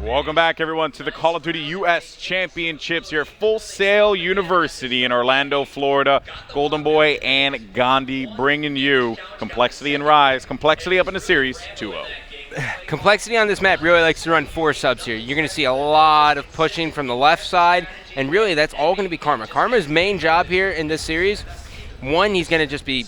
Welcome back, everyone, to the Call of Duty U.S. Championships here at Full Sail University in Orlando, Florida. Golden Boy and Gandhi bringing you Complexity and Rise. Complexity up in the series, 2-0. Complexity on this map really likes to run 4 subs here. You're going to see a lot of pushing from the left side, and really that's all going to be Karma. Karma's main job here in this series, one, he's going to just be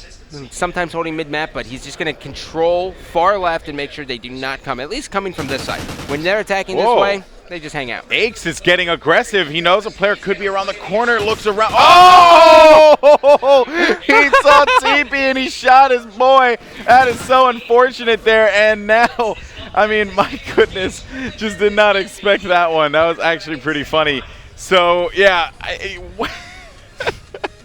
sometimes holding mid-map, but he's just going to control far left and make sure they do not come, at least coming from this side. When they're attacking this way, they just hang out. Aches is getting aggressive. He knows a player could be around the corner, looks around. Oh! He saw TP and he shot his boy. That is so unfortunate there. And now, I mean, my goodness, just did not expect that one. That was actually pretty funny. So, yeah.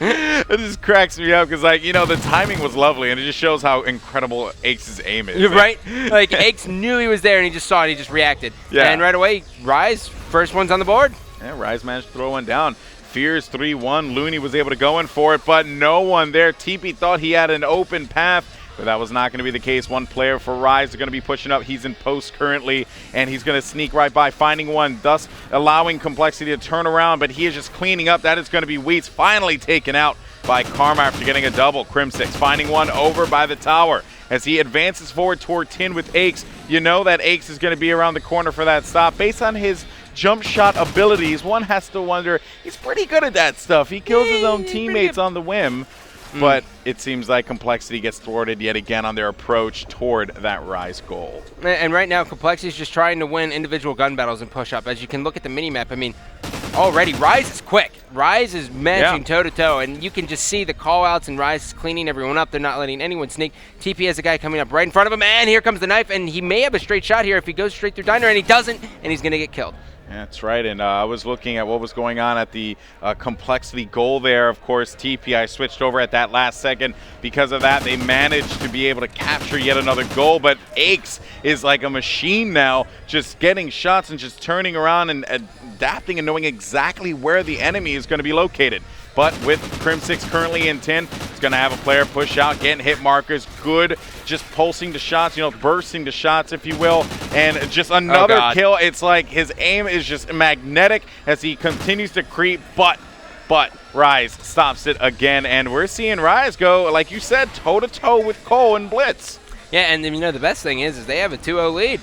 It just cracks me up because, like, you know, the timing was lovely, and it just shows how incredible Aches' aim is. Right? Like, Aches knew he was there, and he just saw it, and he just reacted. Yeah. And right away, Rise, first one's on the board. Yeah, Rise managed to throw one down. Fears 3-1. Looney was able to go in for it, but no one there. TP thought he had an open path, but that was not going to be the case. One player for Rise is going to be pushing up. He's in post currently, and he's going to sneak right by, finding one, thus allowing Complexity to turn around, but he is just cleaning up. That is going to be Wheats, finally taken out by Karma after getting a double. Crim6 finding one over by the tower. As he advances forward toward Tin with Aches, you know that Aches is going to be around the corner for that stop. Based on his jump shot abilities, one has to wonder, he's pretty good at that stuff. He kills his own teammates on the whim. But it seems like Complexity gets thwarted yet again on their approach toward that Rise goal. And right now, Complexity is just trying to win individual gun battles and push up. As you can look at the mini-map, I mean, already Rise is quick. Rise is matching toe-to-toe, and you can just see the call-outs, and Rise is cleaning everyone up. They're not letting anyone sneak. TP has a guy coming up right in front of him, and here comes the knife, and he may have a straight shot here if he goes straight through Diner, and he doesn't, and he's going to get killed. That's right, and I was looking at what was going on at the Complexity goal there. Of course, TP, I switched over at that last second. Because of that, they managed to be able to capture yet another goal, but Aches is like a machine now, just getting shots and just turning around and adapting and knowing exactly where the enemy is going to be located. But with Crim6 currently in 10, it's going to have a player push out, getting hit markers, good, just pulsing the shots, you know, bursting the shots, if you will, and just another kill. It's like his aim is just magnetic as he continues to creep, but Rise stops it again, and we're seeing Rise go, like you said, toe-to-toe with Cole and Blitz. Yeah, and you know, the best thing is they have a 2-0 lead.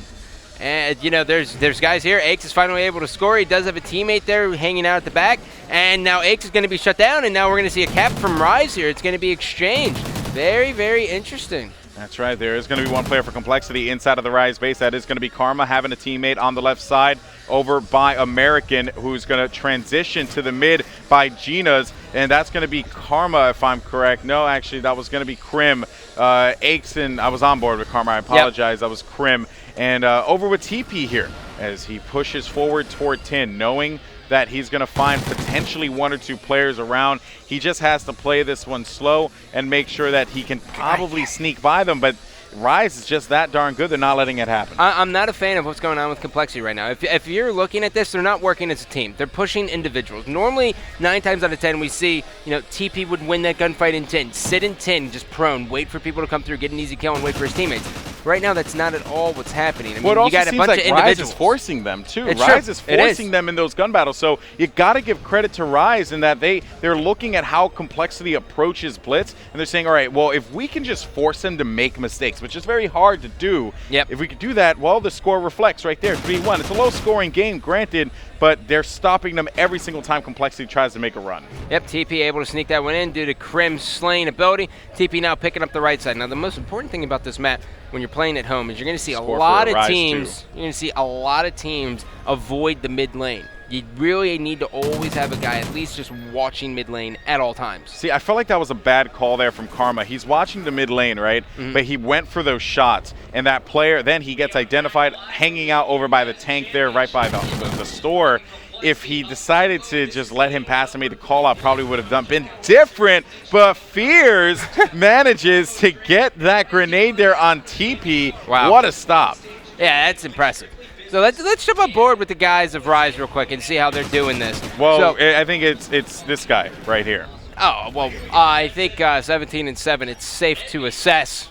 And, you know, there's guys here. Aches is finally able to score. He does have a teammate there hanging out at the back. And now Aches is going to be shut down, and now we're going to see a cap from Rise here. It's going to be exchanged. Very, very interesting. That's right. There is going to be one player for Complexity inside of the Rise base. That is going to be Karma having a teammate on the left side over by American, who's going to transition to the mid by Gina's. And that's going to be Karma, if I'm correct. No, actually, that was going to be Crim. Aches, and I was on board with Karma. I apologize. That was Crim. And over with TP here as he pushes forward toward 10, knowing that he's going to find potentially 1 or 2 players around. He just has to play this one slow and make sure that he can probably sneak by them. But Rise is just that darn good. They're not letting it happen. I'm not a fan of what's going on with Complexity right now. If you're looking at this, they're not working as a team. They're pushing individuals. Normally, 9 times out of 10, we see, you know, TP would win that gunfight in 10, sit in 10, just prone, wait for people to come through, get an easy kill, and wait for his teammates. Right now, that's not at all what's happening. I mean, well, you got a bunch like of individuals. Rise is forcing them, too. It's Rise true. is forcing them in those gun battles. So you got to give credit to Rise in that they're looking at how Complexity approaches Blitz, and they're saying, all right, well, if we can just force them to make mistakes, which is very hard to do, if we could do that, well, the score reflects right there, 3-1. It's a low-scoring game, granted, but they're stopping them every single time Complexity tries to make a run. Yep, TP able to sneak that one in due to Crim's slaying ability. TP now picking up the right side. Now, the most important thing about this map when you're playing at home is you're going to see a lot of teams. You're going to see a lot of teams avoid the mid lane. You really need to always have a guy at least just watching mid lane at all times. See, I felt like that was a bad call there from Karma. He's watching the mid lane, right? But he went for those shots, and that player, then he gets identified hanging out over by the tank there, right by the store. If he decided to just let him pass and made the call out, probably would have been different. But Fears manages to get that grenade there on TP. Wow. What a stop. Yeah, that's impressive. So let's jump on board with the guys of Rise real quick and see how they're doing this. Well, I think it's this guy right here. Oh, well, I think 17 and 7, it's safe to assess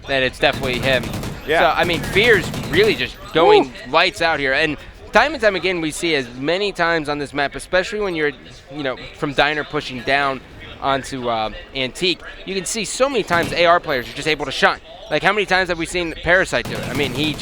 that it's definitely him. Yeah. So, I mean, Fears really just going lights out here. And time and time again, we see as many times on this map, especially when you're, from Diner pushing down onto Antique, you can see so many times AR players are just able to shine. Like, how many times have we seen Parasite do it? I mean, it's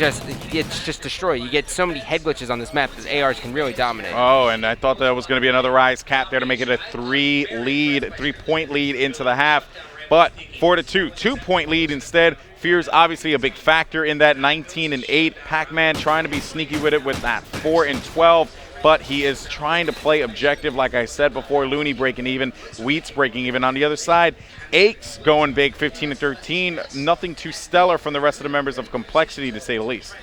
just destroyed. You get so many head glitches on this map that ARs can really dominate. Oh, and I thought that was going to be another Rise cap there to make it a 3-point lead into the half. But 4-2, 2-point lead instead. Fear's obviously a big factor in that 19-8. Pac-Man trying to be sneaky with it with that 4-12. But he is trying to play objective, like I said before. Looney breaking even, Wheats breaking even. On the other side, Aches going big, 15-13. Nothing too stellar from the rest of the members of Complexity, to say the least.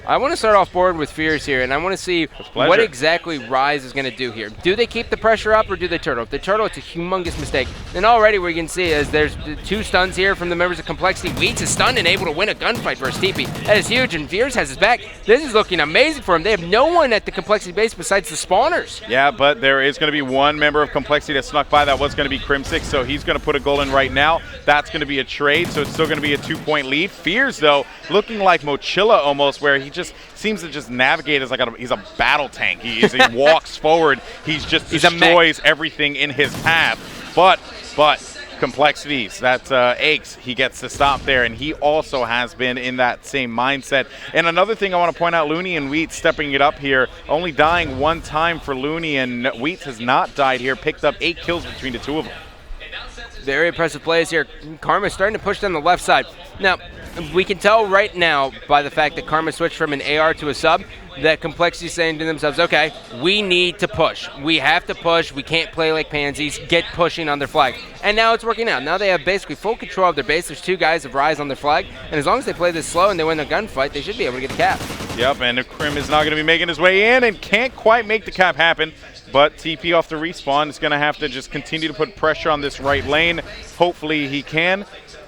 I want to start off board with Fears here, and I want to see what exactly Rise is going to do here. Do they keep the pressure up, or do they turtle? If they turtle, it's a humongous mistake. And already what you can see is there's 2 stuns here from the members of Complexity. Wheats is stunned and able to win a gunfight versus TP. That is huge, and Fears has his back. This is looking amazing for him. They have no one at the Complexity base besides the spawners. Yeah, but there is going to be one member of Complexity that snuck by. That was going to be Crim6, so he's going to put a goal in right now. That's going to be a trade, so it's still going to be a 2-point lead. Fears, though, looking like Mochilla almost, where he just seems to just navigate as like he's a battle tank. He walks forward. He destroys everything in his path. But Complexities, that's Aches. He gets to stop there, and he also has been in that same mindset. And another thing I want to point out, Looney and Wheat stepping it up here, only dying 1 time for Looney, and Wheat has not died here, picked up 8 kills between the 2 of them. Very impressive plays here. Karma's starting to push down the left side. Now, we can tell right now by the fact that Karma switched from an AR to a sub that Complexity is saying to themselves, okay, we need to push. We have to push. We can't play like pansies. Get pushing on their flag. And now it's working out. Now they have basically full control of their base. There's 2 guys of Rise on their flag. And as long as they play this slow and they win the gunfight, they should be able to get the cap. Yep, and the Crim is not going to be making his way in and can't quite make the cap happen. But TP off the respawn is going to have to just continue to put pressure on this right lane. Hopefully he can,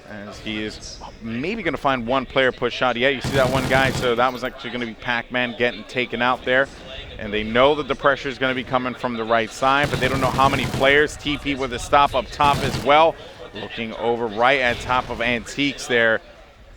as he is maybe going to find 1 player push shot. Yeah, you see that 1 guy, so that was actually going to be Pac-Man getting taken out there. And they know that the pressure is going to be coming from the right side, but they don't know how many players. TP with a stop up top as well. Looking over right at top of Antiques there.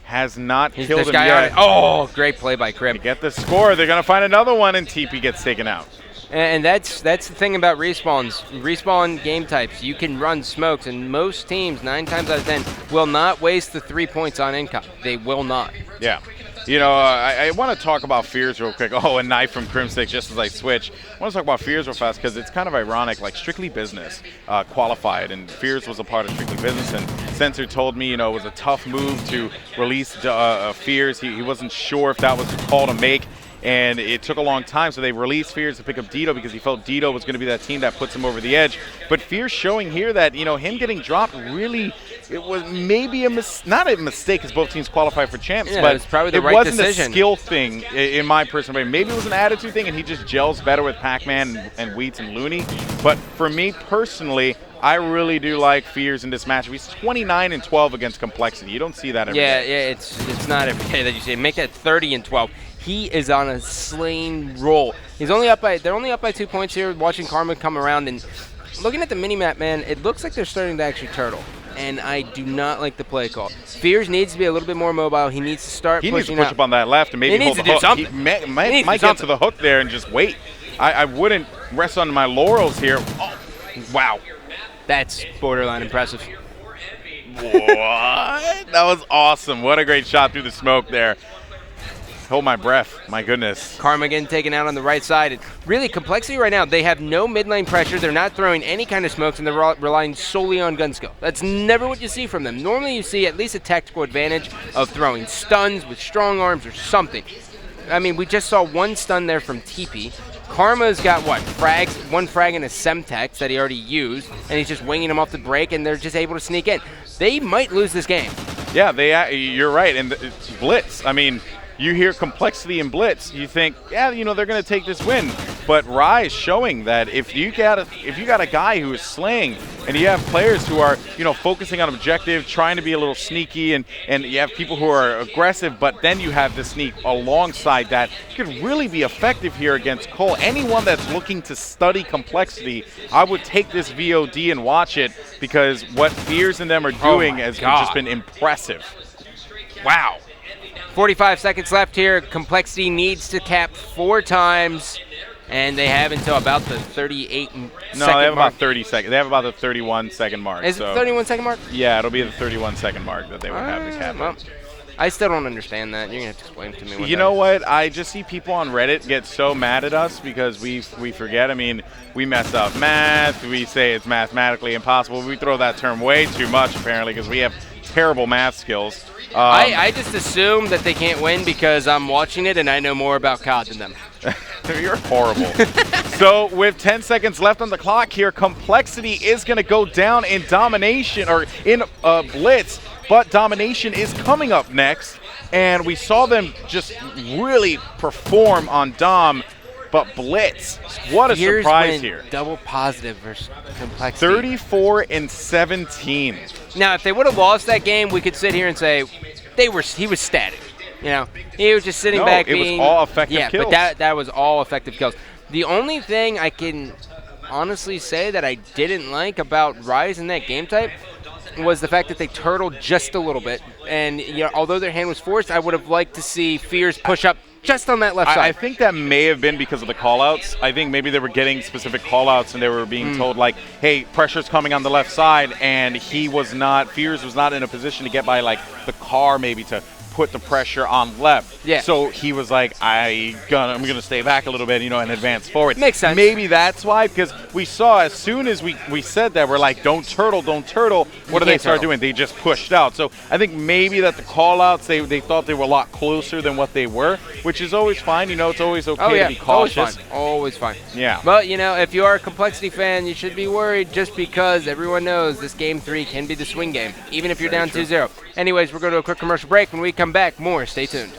Has not killed him yet. Oh, great play by Crim. To get the score, they're going to find another one, and TP gets taken out. And that's the thing about respawns. Respawn game types, you can run smokes, and most teams, 9 times out of 10, will not waste the 3 points on income. They will not. Yeah. You know, I want to talk about Fears real quick. Oh, a knife from Crimstick just as I switch. I want to talk about Fears real fast because it's kind of ironic. Like, Strictly Business qualified, and Fears was a part of Strictly Business. And Sensor told me, it was a tough move to release Fears. He wasn't sure if that was the call to make. And it took a long time, so they released Fears to pick up Dito because he felt Dito was going to be that team that puts him over the edge. But Fears showing here that, him getting dropped really, it was maybe not a mistake because both teams qualified for champs, but it's probably the right wasn't decision. A skill thing in my personal opinion. Maybe it was an attitude thing, and he just gels better with Pac-Man and Wheats and Looney. But for me personally, I really do like Fears in this match. He's 29-12 against Complexity. You don't see that every day. Yeah, it's not every day that you see it. Make that 30-12. He is on a slaying roll. They're only up by 2 points here. Watching Karma come around and looking at the mini-map, man, it looks like they're starting to actually turtle. And I do not like the play call. Fears needs to be a little bit more mobile. He needs to start pushing up. He needs to push up on that left and maybe hold the hook. He might get to the hook there and just wait. I wouldn't rest on my laurels here. Oh, wow. That's borderline impressive. What? That was awesome. What a great shot through the smoke there. Hold my breath. My goodness. Karma getting taken out on the right side. And really, Complexity right now, they have no mid lane pressure. They're not throwing any kind of smokes, and they're relying solely on gun skill. That's never what you see from them. Normally you see at least a tactical advantage of throwing stuns with strong arms or something. I mean, we just saw 1 stun there from TP. Karma's got, what, frags? 1 frag and a Semtex that he already used, and he's just winging them off the break, and they're just able to sneak in. They might lose this game. Yeah, you're right, and it's Blitz. I mean, you hear Complexity and Blitz, you think, yeah, they're going to take this win. But Rise showing that if you got a guy who is slaying, and you have players who are, focusing on objective, trying to be a little sneaky, and you have people who are aggressive, but then you have the sneak alongside that, you could really be effective here against Cole. Anyone that's looking to study Complexity, I would take this VOD and watch it, because what Fears and them are doing has just been impressive. Wow. 45 seconds left here. Complexity needs to cap 4 times, and they have until about the 38 second mark. No, they have about 30 seconds. They have about the 31-second mark. Is it the 31-second mark? Yeah, it'll be the 31-second mark that they would have to cap it. Well, I still don't understand that. You're going to have to explain it to me. You know what? I just see people on Reddit get so mad at us because we forget. I mean, we mess up math. We say it's mathematically impossible. We throw that term way too much, apparently, because we have terrible math skills. I just assume that they can't win because I'm watching it and I know more about COD than them. You're horrible. So with 10 seconds left on the clock here, Complexity is going to go down in domination, or in Blitz, but domination is coming up next. And we saw them just really perform on Dom, but Blitz, what a surprise here. Double positive versus Complexity. 34-17. Now, if they would have lost that game, we could sit here and say he was static. You know, he was just sitting back. It was all effective kills. Yeah, but that was all effective kills. The only thing I can honestly say that I didn't like about Rise in that game type was the fact that they turtled just a little bit. And you know, although their hand was forced, I would have liked to see Fears push up just on that left side. I think that may have been because of the call-outs. I think maybe they were getting specific call-outs and they were being told, like, hey, pressure's coming on the left side, and Fears was not in a position to get by, like, the car maybe to put the pressure on left. Yeah. So he was like, I'm gonna stay back a little bit, you know, and advance forward. Makes sense. Maybe that's why, because we saw as soon as we said that, we're like, don't turtle. What do they start doing? They just pushed out. So I think maybe that the call-outs, they thought they were a lot closer than what they were, which is always fine. You know, it's always okay to be cautious. Always fine. Yeah. But, you know, if you are a Complexity fan, you should be worried just because everyone knows this Game 3 can be the swing game, even if you're down 2-0. Anyways, we're going to a quick commercial break. When we come back, more. Stay tuned.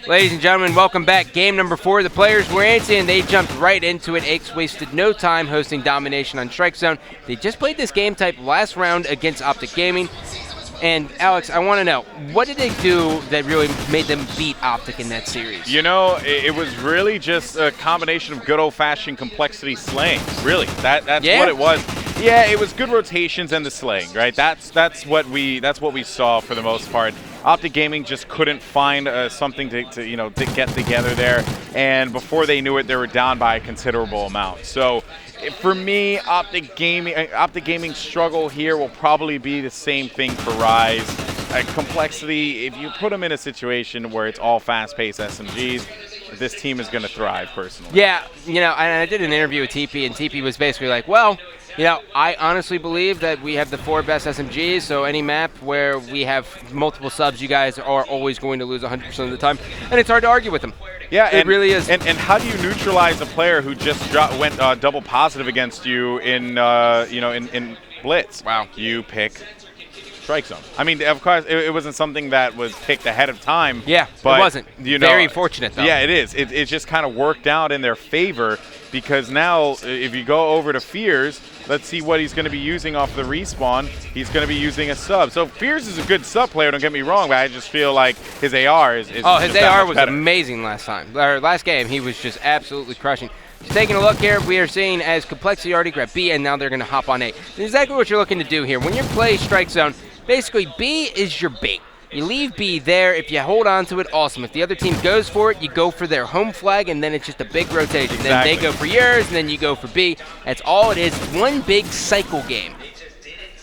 Ladies and gentlemen, welcome back. Game number 4. The players were antsy and they jumped right into it. Aches wasted no time hosting domination on Strike Zone. They just played this game type last round against Optic Gaming. And Alex, I want to know, what did they do that really made them beat Optic in that series? You know, it was really just a combination of good old-fashioned Complexity slaying. Really, that's what it was. Yeah, it was good rotations and the slaying, right? That's what we saw for the most part. Optic Gaming just couldn't find something to get together there, and before they knew it, they were down by a considerable amount. So for me, Optic Gaming's struggle here will probably be the same thing for Rise. Complexity, if you put them in a situation where it's all fast-paced SMGs, this team is going to thrive, personally. Yeah, and I did an interview with TP, and TP was basically like, well, I honestly believe that we have the 4 best SMGs, so any map where we have multiple subs, you guys are always going to lose 100% of the time, and it's hard to argue with them. Yeah, it really is. And how do you neutralize a player who just went double positive against you in in Blitz? Wow. You pick Strike Zone. I mean, of course, it wasn't something that was picked ahead of time. Yeah, but, it wasn't. Very fortunate, though. Yeah, it is. It just kind of worked out in their favor, because now if you go over to Fears, let's see what he's going to be using off the respawn. He's going to be using a sub. So Fears is a good sub player, don't get me wrong, but I just feel like his AR is Oh, his AR was better. amazing last game. He was just absolutely crushing. Just taking a look here, we are seeing as Complexity already grabbed B, and now they're going to hop on A. That's exactly what you're looking to do here. When you play Strike Zone, basically B is your bait. You leave B there. If you hold on to it, awesome. If the other team goes for it, you go for their home flag, and then it's just a big rotation. Exactly. Then they go for yours, and then you go for B. That's all it is. It's one big cycle game.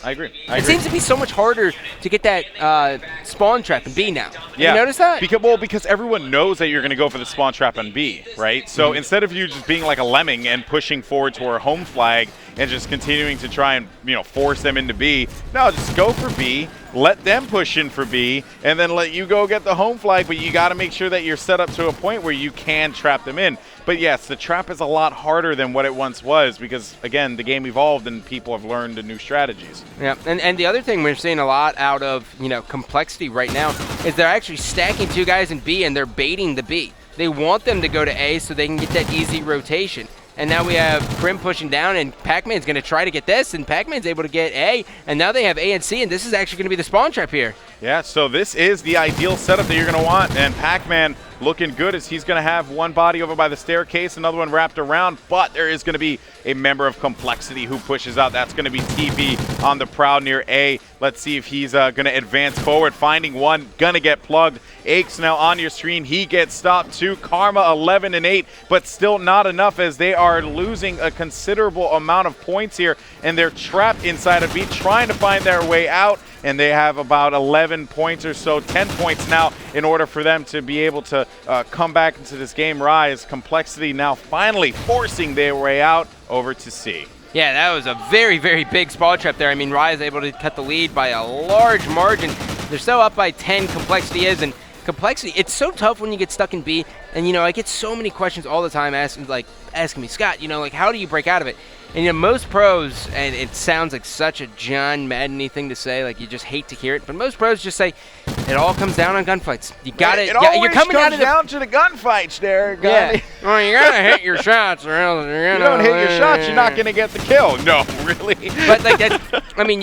I agree. It seems to be so much harder to get that spawn trap in B now. Yeah. You notice that? Because everyone knows that you're going to go for the spawn trap on B, right? So instead of you just being like a lemming and pushing forward to our home flag and just continuing to try and force them into B, no, just go for B, let them push in for B, and then let you go get the home flag, but you got to make sure that you're set up to a point where you can trap them in. But yes, the trap is a lot harder than what it once was because, again, the game evolved and people have learned new strategies. Yeah, and the other thing we're seeing a lot out of, Complexity right now is they're actually stacking 2 guys in B and they're baiting the B. They want them to go to A so they can get that easy rotation. And now we have Prim pushing down, and Pac-Man's going to try to get this, and Pac-Man's able to get A, and now they have A and C, and this is actually going to be the spawn trap here. Yeah, so this is the ideal setup that you're going to want, and Pac-Man looking good as he's going to have one body over by the staircase, another one wrapped around, but there is going to be a member of Complexity who pushes out. That's going to be TP on the prowl near A. Let's see if he's going to advance forward, finding one, going to get plugged. Aches now on your screen. He gets stopped too. Karma 11-8, but still not enough as they are losing a considerable amount of points here, and they're trapped inside of B, trying to find their way out, and they have about 11 points or so, 10 points now in order for them to be able to come back into this game. Rise, Complexity now finally forcing their way out over to C. Yeah, that was a very, very big spawn trap there. I mean, Rise able to cut the lead by a large margin. They're still up by 10, Complexity is, and Complexity, it's so tough when you get stuck in B, and I get so many questions all the time asking me, Scott, how do you break out of it? And most pros, and it sounds like such a John Madden-y thing to say, like you just hate to hear it, but most pros just say it all comes down on gunfights. You got it. You're coming out of down to the gunfights, there. Yeah. Well, you gotta hit your shots, or else you don't hit your shots, you're not gonna get the kill. No, really. But you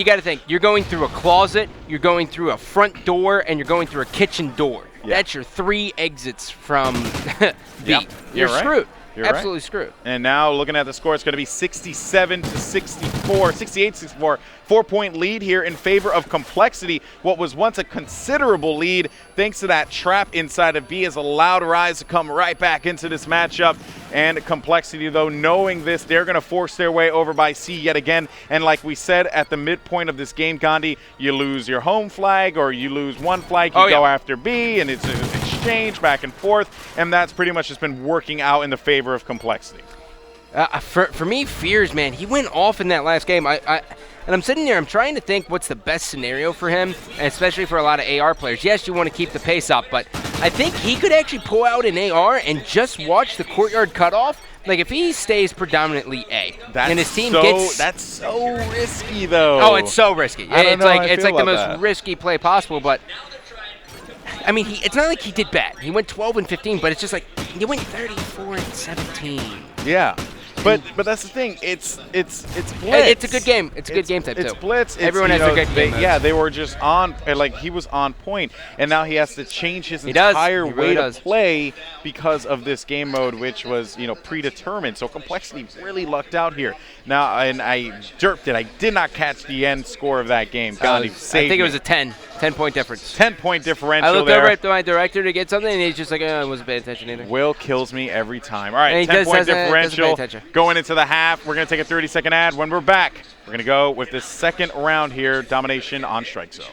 got to think. You're going through a closet, you're going through a front door, and you're going through a kitchen door. Yeah. That's your 3 exits from B. Yep. You're right. screwed. You're absolutely right. screwed. And now looking at the score, it's going to be 68-64, 4-point lead here in favor of Complexity. What was once a considerable lead, thanks to that trap inside of B, has allowed Rise to come right back into this matchup. And Complexity, though, knowing this, they're going to force their way over by C yet again. And like we said, at the midpoint of this game, Gandhi, you lose your home flag or you lose one flag, you go after B, and it's an exchange back and forth. And that's pretty much just been working out in the favor of Complexity. For me, Fears, man, he went off in that last game. And I'm sitting there, I'm trying to think what's the best scenario for him, especially for a lot of AR players. Yes, you want to keep the pace up, but I think he could actually pull out an AR and just watch the courtyard cutoff. Like, if he stays predominantly A, and his team gets... That's so risky, though. Oh, it's so risky. It's like the most risky play possible, but... I mean, it's not like he did bad. He went 12-15, but it's just like, you went 34-17. Yeah. But that's the thing. It's blitz. It's a good game. It's a good game type too. It's blitz. Everyone has a good game. Yeah, they were just on. Like he was on point, and now he has to change his entire way to play because of this game mode, which was predetermined. So Complexity really lucked out here. Now, and I derped it. I did not catch the end score of that game. God, he saved I think me. it was a 10-point difference. 10-point differential. I looked there. over at my director to get something, and he's just like, I wasn't paying attention either. Will kills me every time. All right, 10-point differential. Going into the half, we're going to take a 30-second ad. When we're back, we're going to go with this second round here, domination on Strike Zone.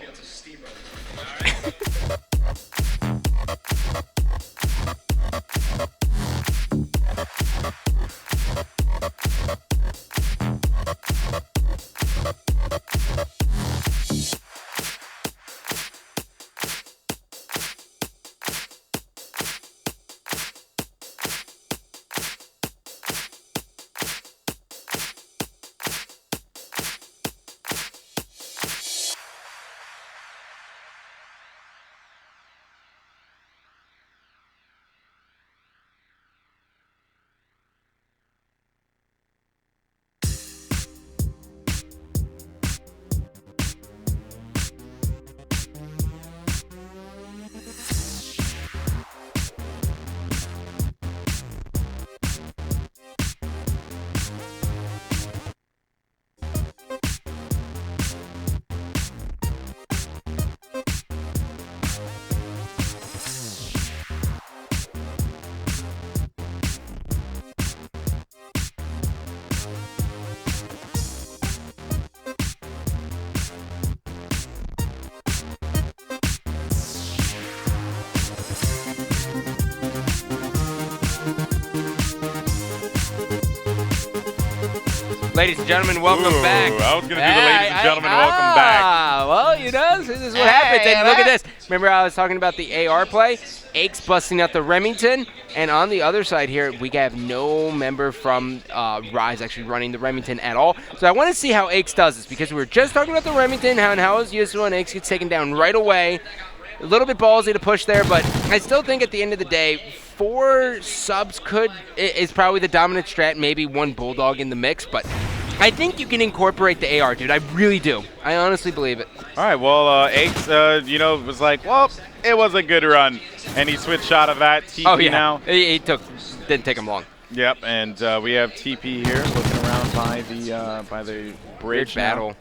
Ladies and gentlemen, welcome back. I was going to do the ladies and gentlemen, welcome back. Well, this is what happens. And look at this. Remember I was talking about the AR play? Aches busting out the Remington. And on the other side here, we have no member from Rise actually running the Remington at all. So I want to see how Aches does this, because we were just talking about the Remington, and how it was useful, and Aches gets taken down right away. A little bit ballsy to push there, but I still think at the end of the day, 4 subs is probably the dominant strat, maybe 1 Bulldog in the mix, but I think you can incorporate the AR, dude. I really do. I honestly believe it. All right, well, Aches, was like, well, it was a good run, and he switched out of that. TP now. Didn't take him long. Yep, and we have TP here looking around by the bridge battle. Now.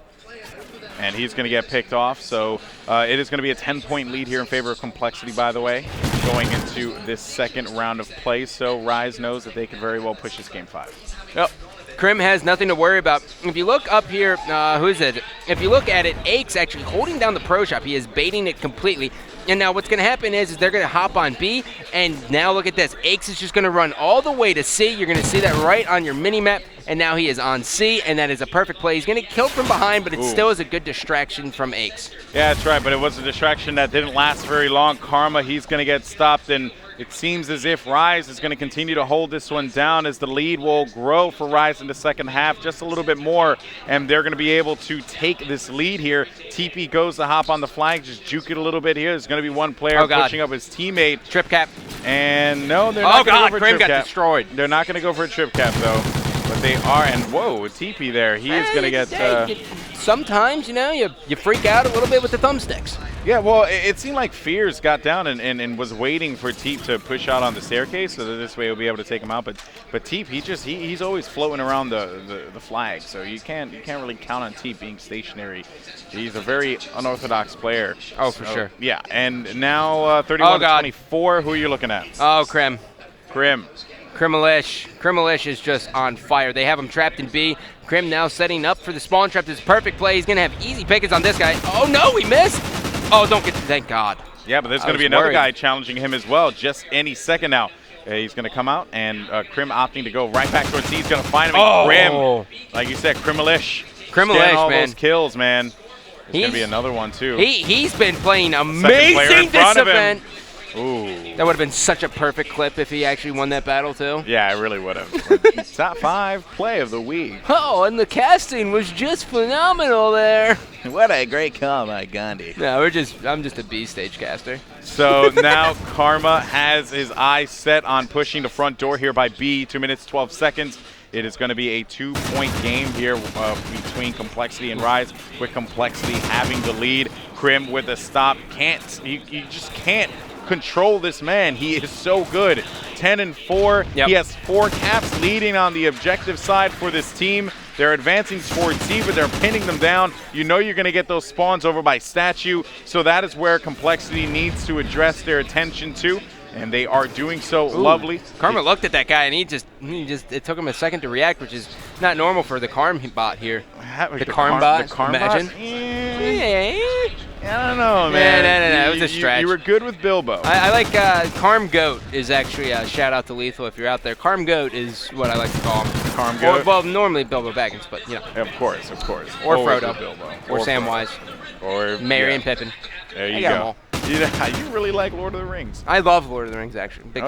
And he's going to get picked off, so it is going to be a 10-point lead here in favor of Complexity, by the way, going into this second round of play. So Rise knows that they can very well push this game 5. Yep. Krim has nothing to worry about. If you look up here, who's it? If you look at it, Aches actually holding down the pro shop. He is baiting it completely. And now what's going to happen is they're going to hop on B, and now look at this. Aches is just going to run all the way to C. You're going to see that right on your mini-map, and now he is on C, and that is a perfect play. He's going to kill from behind, but it still is a good distraction from Aches. Yeah, that's right, but it was a distraction that didn't last very long. Karma, he's going to get stopped, and it seems as if Rise is going to continue to hold this one down as the lead will grow for Rise in the second half just a little bit more, and they're going to be able to take this lead here. TP goes to hop on the flag, just juke it a little bit here. There's going to be one player pushing up his teammate. Trip cap. And no, they're not going to go for a Krim trip cap. got destroyed. They're not going to go for a trip cap, though. But they are, and whoa, TP there. He is going to get... sometimes, you freak out a little bit with the thumbsticks. Yeah, well, it seemed like Fears got down and was waiting for Teep to push out on the staircase, so that this way he'll be able to take him out. But Teep, he's always floating around the flag, so you can't really count on Teep being stationary. He's a very unorthodox player. Oh, for sure. Yeah, and now 31-24. Who are you looking at? Oh, Krim. Krimilish is just on fire. They have him trapped in B. Krim now setting up for the spawn trap. This is a perfect play. He's going to have easy pickings on this guy. Oh, no, he missed. Oh, thank God. Yeah, but there's going to be another guy challenging him as well just any second now. He's going to come out, and Krim opting to go right back towards C. He's going to find him. Krim, like you said, Krimilish, man. Those kills, man. There's going to be another one, too. He's been playing amazing this event. Ooh. That would have been such a perfect clip if he actually won that battle, too. Yeah, it really would have. Top 5 play of the week. Oh, and the casting was just phenomenal there. What a great call by Gandhi. No, I'm just a B stage caster. So now Karma has his eyes set on pushing the front door here by B, 2 minutes, 12 seconds. It is going to be a 2-point game here between Complexity and Rise, with Complexity having the lead. Crim with a stop. You just can't control this man. He is so good. 10-4. Yep. He has 4 caps leading on the objective side for this team. They're advancing towards C, but they're pinning them down. You know you're going to get those spawns over by Statue, so that is where Complexity needs to address their attention to, and they are doing so. Ooh. Lovely. Karma looked at that guy, and he just it took him a second to react, which is not normal for the Karm bot here. The Karm bot, imagine? I don't know, man. No. It was a stretch. You were good with Bilbo. I like Karm Goat is actually a shout out to Lethal if you're out there. Karm Goat is what I like to call him. Karm Goat? Well, normally Bilbo Baggins, but you know. Of course. Or Always Frodo. with Bilbo. Or Samwise. Or Merry and Pippin. There I you got 'em go. all. You really like Lord of the Rings. I love Lord of the Rings, actually. Big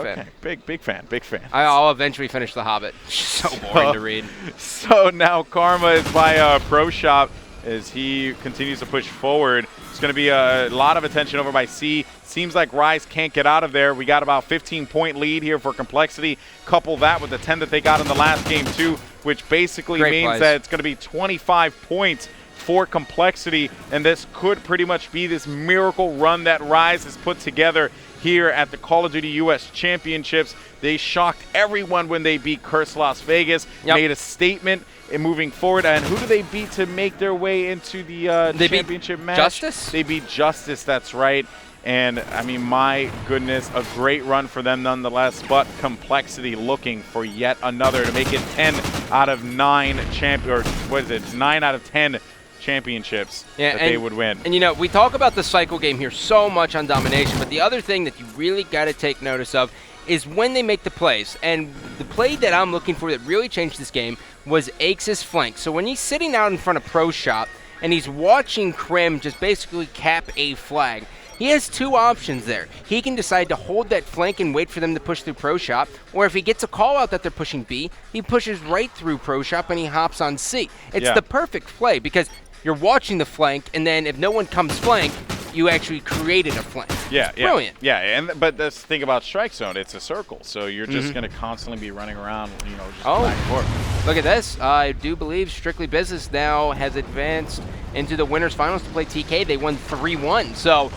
fan. Big fan. I'll eventually finish The Hobbit. So boring to read. So now Karma is by Pro Shop as he continues to push forward. It's going to be a lot of attention over by C. Seems like Rise can't get out of there. We got about 15-point lead here for Complexity. Couple that with the 10 that they got in the last game too, which basically means that it's going to be 25 points for Complexity, and this could pretty much be this miracle run that Rise has put together here at the Call of Duty US Championships. They shocked everyone when they beat Curse Las Vegas, made a statement in moving forward. And who do they beat to make their way into the championship match? Justice? They beat Justice, that's right. And, I mean, my goodness, a great run for them nonetheless, but Complexity looking for yet another to make it 10 out of 9 9 out of 10 championships that they would win. And you know, we talk about the cycle game here so much on domination, but the other thing that you really got to take notice of is when they make the plays. And the play that I'm looking for that really changed this game was Aex's flank. So when he's sitting out in front of Pro Shop and he's watching Crim just basically cap a flag, he has 2 options there. He can decide to hold that flank and wait for them to push through Pro Shop, or if he gets a call out that they're pushing B, he pushes right through Pro Shop and he hops on C. It's the perfect play because you're watching the flank, and then if no one comes flank, you actually created a flank. It's brilliant. Yeah, but that's the thing about Strike Zone. It's a circle, so you're just going to constantly be running around, just back and forth. Look at this. I do believe Strictly Business now has advanced into the winners finals to play TK. They won 3-1. So,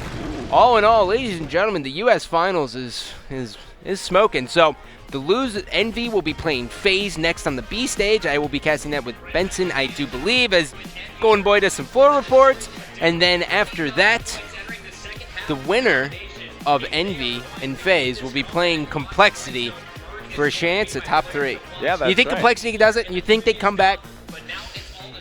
all in all, ladies and gentlemen, the U.S. finals is smoking. So, the lose Envy will be playing FaZe next on the B stage. I will be casting that with Benson, I do believe, as Golden Boy does some floor reports. And then after that, the winner of Envy and FaZe will be playing Complexity for a chance at top 3. Yeah, that's You think right. Complexity does it? You think they come back?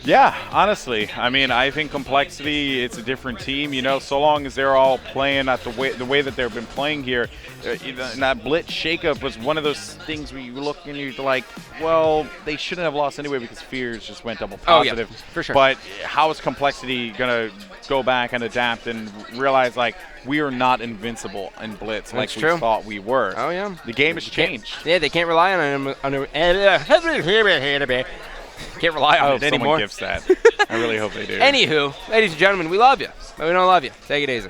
Yeah, honestly. I mean, I think Complexity, it's a different team, so long as they're all playing at the way that they've been playing here. And that Blitz shakeup was one of those things where you look and you're like, well, they shouldn't have lost anyway because Fears just went double positive. Oh, yeah, for sure. But how is Complexity going to go back and adapt and realize, like, we are not invincible in Blitz like we thought we were? Oh, yeah. The game has changed. Yeah, they can't rely on it Can't rely on it anymore. Someone gifts that. I really hope they do. Anywho, ladies and gentlemen, we love you, but we don't love you. Take it easy.